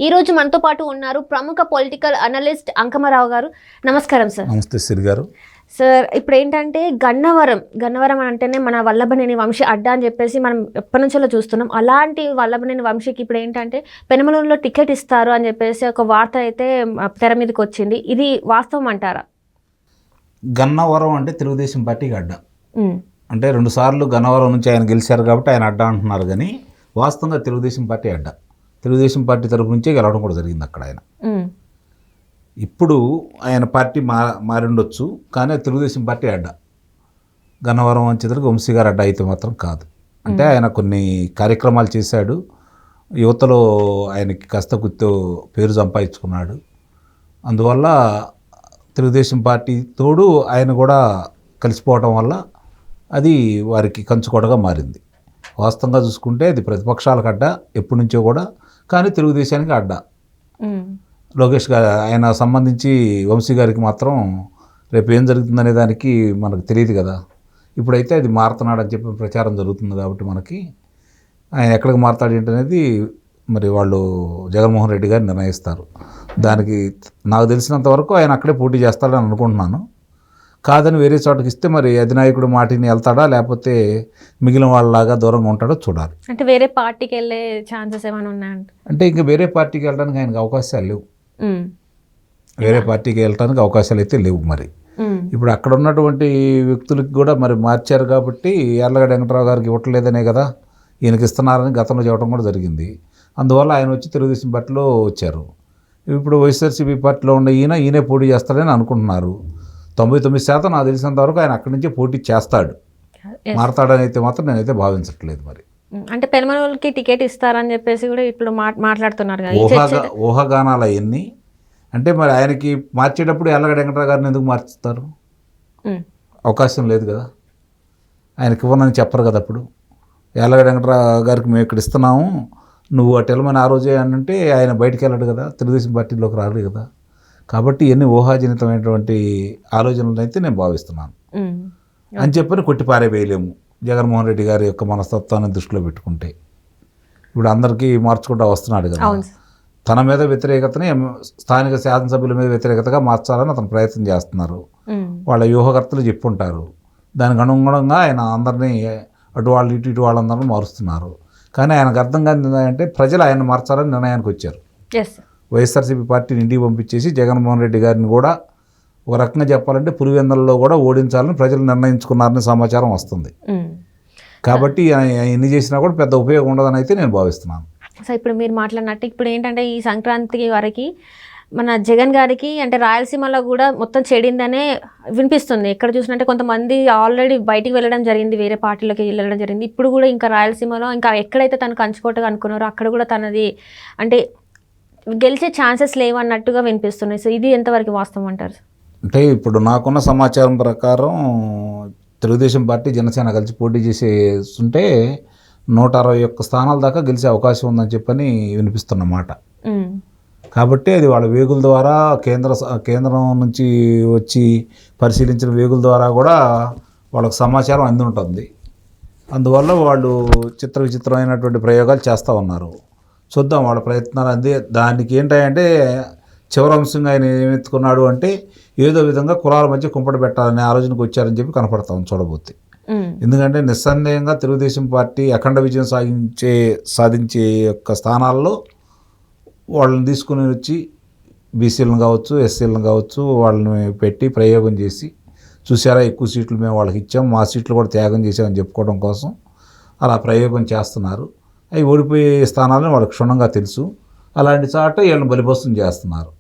ఈ రోజు మనతో పాటు ఉన్నారు ప్రముఖ పొలిటికల్ అనలిస్ట్ అంకమరావు గారు. నమస్కారం సార్. నమస్తే సిరి గారు. సార్, ఇప్పుడు ఏంటంటే గన్నవరం అంటేనే మన వల్లభనేని వంశీ అడ్డా అని చెప్పేసి మనం ఎప్పటి నుంచో చూస్తున్నాం. అలాంటి వల్లభనేని వంశీకి ఇప్పుడు ఏంటంటే పెనమలూరులో టికెట్ ఇస్తారు అని చెప్పేసి ఒక వార్త అయితే తెర మీదకి వచ్చింది. ఇది వాస్తవం అంటారా? గన్నవరం అంటే తెలుగుదేశం పార్టీకి అడ్డా. అంటే 2 సార్లు గన్నవరం నుంచి ఆయన గెలిచారు కాబట్టి ఆయన అడ్డా అంటున్నారు, కానీ వాస్తవంగా తెలుగుదేశం పార్టీ అడ్డా. తెలుగుదేశం పార్టీ తరపు నుంచే గెలవడం కూడా జరిగింది అక్కడ ఆయన. ఇప్పుడు ఆయన పార్టీ మారిండొచ్చు, కానీ తెలుగుదేశం పార్టీ అడ్డా. గన్నవరం వచ్చేసరికి వంశీ గారు అడ్డా అయితే మాత్రం కాదు. అంటే ఆయన కొన్ని కార్యక్రమాలు చేశాడు, యువతలో ఆయనకి కాస్త గుర్తు పేరు సంపాదించుకున్నాడు. అందువల్ల తెలుగుదేశం పార్టీ తోడు ఆయన కూడా కలిసిపోవడం వల్ల అది వారికి కంచుకోటగా మారింది. వాస్తవంగా చూసుకుంటే అది ప్రతిపక్షాలకు అడ్డా ఎప్పటి నుంచో కూడా, కానీ తెలుగుదేశానికి అడ్డా. లోకేష్ గారు ఆయన సంబంధించి వంశీ గారికి మాత్రం రేపు ఏం జరుగుతుందనే దానికి మనకు తెలియదు కదా. ఇప్పుడైతే అది మారుతున్నాడని చెప్పి ప్రచారం జరుగుతుంది కాబట్టి మనకి ఆయన ఎక్కడికి మారుతాడు ఏంటనేది మరి వాళ్ళు జగన్మోహన్ రెడ్డి గారు నిర్ణయిస్తారు. దానికి నాకు తెలిసినంత వరకు ఆయన అక్కడే పోటీ చేస్తాడని అనుకుంటున్నాను. కాదని వేరే చోటకి ఇస్తే మరి అధినాయకుడు మాటిని వెళ్తాడా, లేకపోతే మిగిలిన వాళ్ళలాగా దూరంగా ఉంటాడో చూడాలి. అంటే వేరే పార్టీకి వెళ్ళే ఛాన్సెస్ ఏమైనా ఉన్నాయంట? అంటే ఇంకా వేరే పార్టీకి వెళ్ళడానికి ఆయనకు అవకాశాలు లేవు. వేరే పార్టీకి వెళ్ళడానికి అవకాశాలు అయితే లేవు. మరి ఇప్పుడు అక్కడ ఉన్నటువంటి వ్యక్తులకి కూడా మరి మార్చారు కాబట్టి యార్లగడ్డ వెంకటరావు గారికి ఇవ్వట్లేదనే కదా ఈయనకి ఇస్తున్నారని గతంలో చెప్పడం కూడా జరిగింది. అందువల్ల ఆయన వచ్చి తెలుగుదేశం పార్టీలో వచ్చారు. ఇప్పుడు వైఎస్ఆర్సీపీ పార్టీలో ఉన్న ఈయనే పోటీ చేస్తాడని అనుకుంటున్నారు. 99% నాకు తెలిసినంత వరకు ఆయన అక్కడి నుంచే పోటీ చేస్తాడు. మారతాడని అయితే మాత్రం నేనైతే భావించట్లేదు. మరి అంటే పెనమలూరుకి టికెట్ ఇస్తారని చెప్పేసి కూడా ఇప్పుడు మాట్లాడుతున్నారు. ఊహాగానాలు అవన్నీ. అంటే మరి ఆయనకి మార్చేటప్పుడు యార్లగడ్డ వెంకటరావు గారిని ఎందుకు మార్చుతారు? అవకాశం లేదు కదా, ఆయనకి ఇవ్వనని చెప్పరు కదా. అప్పుడు యార్లగడ్డ వెంకటరావు గారికి మేము ఇక్కడ ఇస్తున్నాము, నువ్వు అటు వెళ్ళమని ఆ రోజే అంటే ఆయన బయటికి వెళ్ళాడు కదా, తెలుగుదేశం పార్టీలోకి రాడు కదా. కాబట్టి ఇవన్నీ ఊహాజనితమైనటువంటి ఆలోచనలు అయితే నేను భావిస్తున్నాను. అని చెప్పని కొట్టిపారేవేయలేము జగన్మోహన్ రెడ్డి గారి యొక్క మనస్తత్వాన్ని దృష్టిలో పెట్టుకుంటే. ఇప్పుడు అందరికీ మార్చుకుంటూ వస్తున్నాడు కదా. తన మీద వ్యతిరేకతని స్థానిక శాసనసభ్యుల మీద వ్యతిరేకతగా మార్చాలని అతను ప్రయత్నం చేస్తున్నారు. వాళ్ళ వ్యూహకర్తలు చెప్పుంటారు. దానికి అనుగుణంగా ఆయన అందరినీ అటు వాళ్ళు ఇటు వాళ్ళందరినీ మారుస్తున్నారు. కానీ ఆయనకు అర్థం కాదు అంటే ప్రజలు ఆయన మార్చాలని నిర్ణయానికి వచ్చారు. వైఎస్ఆర్సీపీ పార్టీని ఇంటికి పంపించేసి జగన్మోహన్ రెడ్డి గారిని కూడా ఒక రకంగా చెప్పాలంటే పులివెందులలో కూడా ఓడించాలని ప్రజలు నిర్ణయించుకున్నారని సమాచారం వస్తుంది. కాబట్టి ఎన్ని చేసినా కూడా పెద్ద ఉపయోగం ఉండదని అయితే నేను భావిస్తున్నాను. సో ఇప్పుడు మీరు మాట్లాడినట్టు ఇప్పుడు ఏంటంటే ఈ సంక్రాంతికి వరకు మన జగన్ గారికి అంటే రాయలసీమలో కూడా మొత్తం చెడిందనే వినిపిస్తుంది. ఎక్కడ చూసినట్టే కొంతమంది ఆల్రెడీ బయటికి వెళ్ళడం జరిగింది, వేరే పార్టీలోకి వెళ్ళడం జరిగింది. ఇప్పుడు కూడా ఇంకా రాయలసీమలో ఇంకా ఎక్కడైతే తను కంచుకోటగా అనుకున్నారో అక్కడ కూడా తనది అంటే గెలిచే ఛాన్సెస్ లేవన్నట్టుగా వినిపిస్తున్నాయి. సో ఇది ఎంతవరకు వాస్తవం అంటారు? అంటే ఇప్పుడు నాకున్న సమాచారం ప్రకారం తెలుగుదేశం పార్టీ జనసేన కలిసి పోటీ చేసేస్తుంటే 161 స్థానాల దాకా గెలిచే అవకాశం ఉందని చెప్పని వినిపిస్తున్నమాట. కాబట్టి అది వాళ్ళ వేగుల ద్వారా కేంద్రం నుంచి వచ్చి పరిశీలించిన వేగుల ద్వారా కూడా వాళ్ళకు సమాచారం అంది ఉంటుంది. అందువల్ల వాళ్ళు విచిత్రమైనటువంటి ప్రయోగాలు చేస్తూ ఉన్నారు. చూద్దాం వాళ్ళ ప్రయత్నాలు. అందే దానికి ఏంటంటే చివరి అంశంగా ఆయన ఏమెత్తుకున్నాడు అంటే ఏదో విధంగా కులాల మధ్య కుంపటి పెట్టాలనే ఆలోచనకు వచ్చారని చెప్పి కనపడతాం చూడబోతే. ఎందుకంటే నిస్సందేహంగా తెలుగుదేశం పార్టీ అఖండ విజయం సాధించే యొక్క స్థానాల్లో వాళ్ళని తీసుకుని వచ్చి బీసీలను కావచ్చు, ఎస్సీలను కావచ్చు, వాళ్ళని పెట్టి ప్రయోగం చేసి చూసారా ఎక్కువ సీట్లు మేము వాళ్ళకి ఇచ్చాం, మా సీట్లు కూడా త్యాగం చేసామని చెప్పుకోవడం కోసం అలా ప్రయోగం చేస్తున్నారు. అవి ఓడిపోయే స్థానాలను వాళ్ళకి క్షుణ్ణంగా తెలుసు. అలాంటి చాట వీళ్ళని బలిపస్తం చేస్తున్నారు.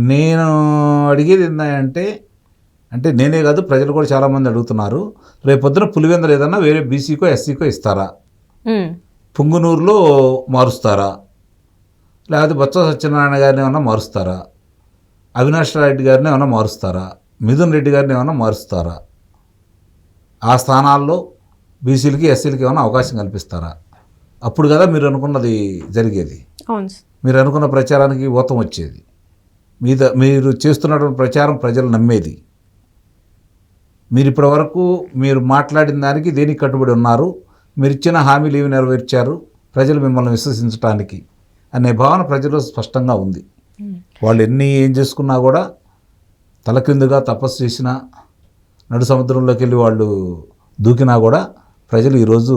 నేను అడిగేది ఏంటంటే అంటే నేనే కాదు ప్రజలు కూడా చాలామంది అడుగుతున్నారు, రేపొద్దున పులివెందులు ఏదన్నా వేరే బీసీకో ఎస్సీకో ఇస్తారా, పుంగునూరులో మారుస్తారా, లేకపోతే బొత్స సత్యనారాయణ గారిని ఏమన్నా మారుస్తారా, అవినాష్ రెడ్డి గారిని ఏమన్నా మారుస్తారా, మిథున్ రెడ్డి గారిని ఏమన్నా మారుస్తారా, ఆ స్థానాల్లో బీసీలకి ఎస్సీలకి ఏమన్నా అవకాశం కల్పిస్తారా? అప్పుడు కదా మీరు అనుకున్నది జరిగేది, మీరు అనుకున్న ప్రచారానికి ఊతం వచ్చేది, మీరు చేస్తున్నటువంటి ప్రచారం ప్రజలు నమ్మేది. మీరు ఇప్పటి వరకు మీరు మాట్లాడిన దానికి దేనికి కట్టుబడి ఉన్నారు, మీరు ఇచ్చిన హామీలు ఏమి నెరవేర్చారు ప్రజలు మిమ్మల్ని విశ్వసించడానికి అనే భావన ప్రజల్లో స్పష్టంగా ఉంది. వాళ్ళు ఏం చేసుకున్నా కూడా తలకిందుగా తపస్సు చేసినా, నడు సముద్రంలోకి వెళ్ళి వాళ్ళు దూకినా కూడా ప్రజలు ఈరోజు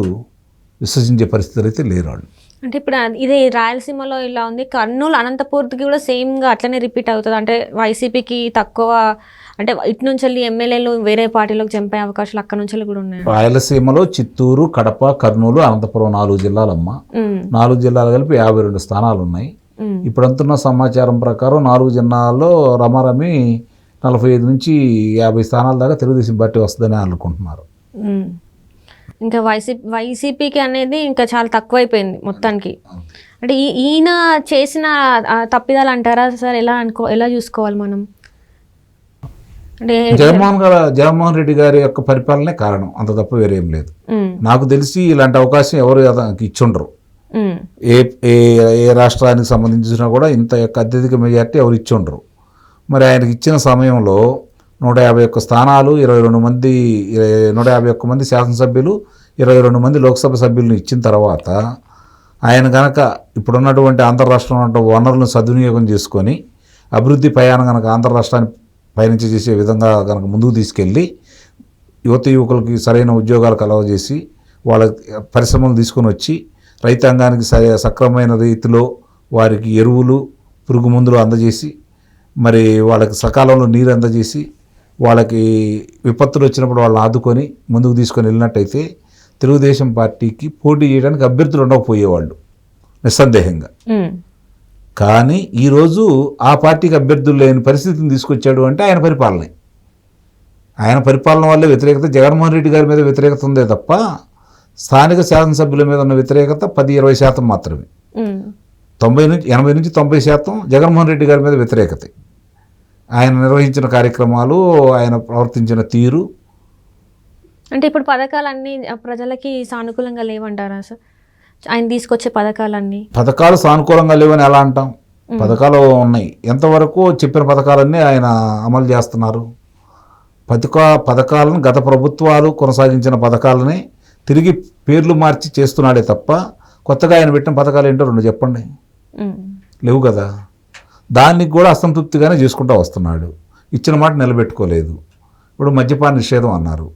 విశ్వసించే పరిస్థితులు అయితే లేరు వాళ్ళు. అంటే ఇప్పుడు ఇది రాయలసీమలో ఇలా ఉంది, కర్నూలు అనంతపూర్కి కూడా సేమ్గా అట్లనే రిపీట్ అవుతుంది. అంటే వైసీపీకి తక్కువ, అంటే ఇటు నుంచి వెళ్ళి ఎమ్మెల్యేలు వేరే పార్టీలోకి చంపే అవకాశాలు అక్కడ నుంచి కూడా ఉన్నాయి. రాయలసీమలో చిత్తూరు, కడప, కర్నూలు, అనంతపురం 4 జిల్లాలమ్మ. 4 జిల్లాలు కలిపి 52 స్థానాలు ఉన్నాయి. ఇప్పుడు అంటున్న సమాచారం ప్రకారం 4 జిల్లాల్లో రమారమి 45 నుంచి 50 స్థానాల దాకా తెలుగుదేశం పార్టీ వస్తుందని అనుకుంటున్నారు. ఇంకా వైసీపీకి అనేది ఇంకా చాలా తక్కువైపోయింది మొత్తానికి. అంటే ఈయన చేసిన తప్పిదాలు అంటారా సార్? ఎలా చూసుకోవాలి మనం? అంటే జగన్మోహన్ రెడ్డి గారి యొక్క పరిపాలనే కారణం, అంత తప్ప వేరేం లేదు. నాకు తెలిసి ఇలాంటి అవకాశం ఎవరు ఇచ్చుండరు. ఏ రాష్ట్రానికి సంబంధించినా కూడా ఇంత యొక్క అత్యధిక మెజార్టీ ఎవరు ఇచ్చుండరు. మరి ఆయనకి ఇచ్చిన సమయంలో 151 స్థానాలు, 151 మంది శాసనసభ్యులు, 22 మంది లోక్సభ సభ్యులను ఇచ్చిన తర్వాత ఆయన కనుక ఇప్పుడున్నటువంటి ఆంధ్ర రాష్ట్రంలో వనరులను సద్వినియోగం చేసుకొని అభివృద్ధి ప్రయాణం కనుక ఆంధ్ర రాష్ట్రాన్ని పయనించి చేసే విధంగా కనుక ముందుకు తీసుకెళ్ళి యువకులకి సరైన ఉద్యోగాలు కలవజేసి వాళ్ళ పరిశ్రమలు తీసుకొని వచ్చి రైతాంగానికి సక్రమమైన రీతిలో వారికి ఎరువులు, పురుగు మందులు అందజేసి, మరి వాళ్ళకి సకాలంలో నీరు అందజేసి, వాళ్ళకి విపత్తులు వచ్చినప్పుడు వాళ్ళని ఆదుకొని ముందుకు తీసుకొని వెళ్ళినట్టయితే తెలుగుదేశం పార్టీకి పోటీ చేయడానికి అభ్యర్థులు ఉండకపోయేవాళ్ళు నిస్సందేహంగా. కానీ ఈరోజు ఆ పార్టీకి అభ్యర్థులు లేని పరిస్థితిని తీసుకొచ్చాడు అంటే ఆయన పరిపాలనే. ఆయన పరిపాలన వల్లే వ్యతిరేకత, జగన్మోహన్ రెడ్డి గారి మీద వ్యతిరేకత ఉందే తప్ప స్థానిక శాసనసభ్యుల మీద ఉన్న వ్యతిరేకత 10-20% మాత్రమే. 80 నుంచి 90% జగన్మోహన్ రెడ్డి గారి మీద వ్యతిరేకత. ఆయన నిర్వహించిన కార్యక్రమాలు, ఆయన ప్రవర్తించిన తీరు. అంటే ఇప్పుడు పథకాలన్నీ ప్రజలకి సానుకూలంగా లేవంటారా సార్? ఆయన తీసుకొచ్చే పథకాలు సానుకూలంగా లేవని ఎలా అంటాం? పథకాలు ఉన్నాయి. ఎంతవరకు చెప్పిన పథకాలన్నీ ఆయన అమలు చేస్తున్నారు. పథకాలను గత ప్రభుత్వాలు కొనసాగించిన పథకాలని తిరిగి పేర్లు మార్చి చేస్తున్నాడే తప్ప కొత్తగా ఆయన పెట్టిన పథకాలు ఏంటో 2 చెప్పండి. లేవు కదా. దానికి కూడా అసంతృప్తిగానే చేసుకుంటూ వస్తున్నాడు. ఇచ్చిన మాట నిలబెట్టుకోలేదు. ఇప్పుడు మద్యపాన నిషేధం అన్నారు,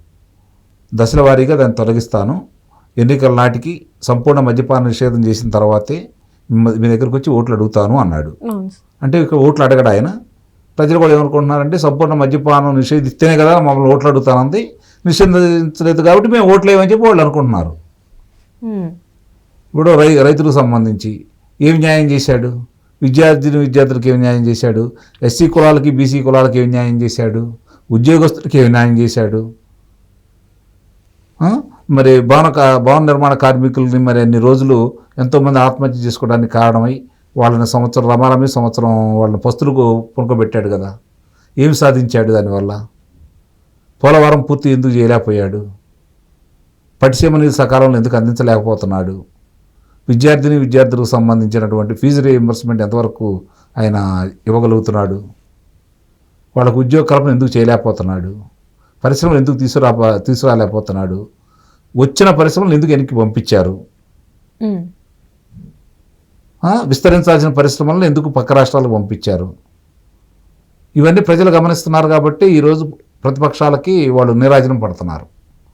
దశల వారీగా దాన్ని తొలగిస్తాను, ఎన్నికల నాటికి సంపూర్ణ మద్యపాన నిషేధం చేసిన తర్వాతే మీ దగ్గరకు వచ్చి ఓట్లు అడుగుతాను అన్నాడు. అంటే ఇక్కడ ఓట్లు అడగడు ఆయన. ప్రజలు కూడా ఏమనుకుంటున్నారంటే సంపూర్ణ మద్యపానం నిషేధిస్తేనే కదా మమ్మల్ని ఓట్లు అడుగుతానంది, నిషేధించలేదు కాబట్టి మేము ఓట్లు వేయమని చెప్పి వాళ్ళు అనుకుంటున్నారు. ఇప్పుడు రైతులకు సంబంధించి ఏం న్యాయం చేశాడు? విద్యార్థులకు ఏం న్యాయం చేశాడు? ఎస్సీ కులాలకి, బీసీ కులాలకి ఏం న్యాయం చేశాడు? ఉద్యోగస్తులకి ఏం న్యాయం చేశాడు? మరి భవన నిర్మాణ కార్మికుల్ని మరి అన్ని రోజులు ఎంతోమంది ఆత్మహత్య చేసుకోవడానికి కారణమై వాళ్ళని రమారమి సంవత్సరం వాళ్ళని పస్తులకు పునుకోబెట్టాడు కదా. ఏం సాధించాడు దానివల్ల? పోలవరం పూర్తి ఎందుకు చేయలేకపోయాడు? పట్టిసీమ నీరు సకాలంలో ఎందుకు అందించలేకపోతున్నాడు? విద్యార్థులకు సంబంధించినటువంటి ఫీజు రీయింబర్స్మెంట్ ఎంతవరకు ఆయన ఇవ్వగలుగుతున్నాడు? వాళ్ళకు ఉద్యోగ కల్పన ఎందుకు చేయలేకపోతున్నాడు? పరిశ్రమలు ఎందుకు తీసుకురాలేకపోతున్నాడు? వచ్చిన పరిశ్రమలు ఎందుకు వెనక్కి పంపించారు? విస్తరించాల్సిన పరిశ్రమలను ఎందుకు పక్క రాష్ట్రాలకు పంపించారు? ఇవన్నీ ప్రజలు గమనిస్తున్నారు కాబట్టి ఈరోజు ప్రతిపక్షాలకి వాళ్ళు నీరాజనం పడుతున్నారు.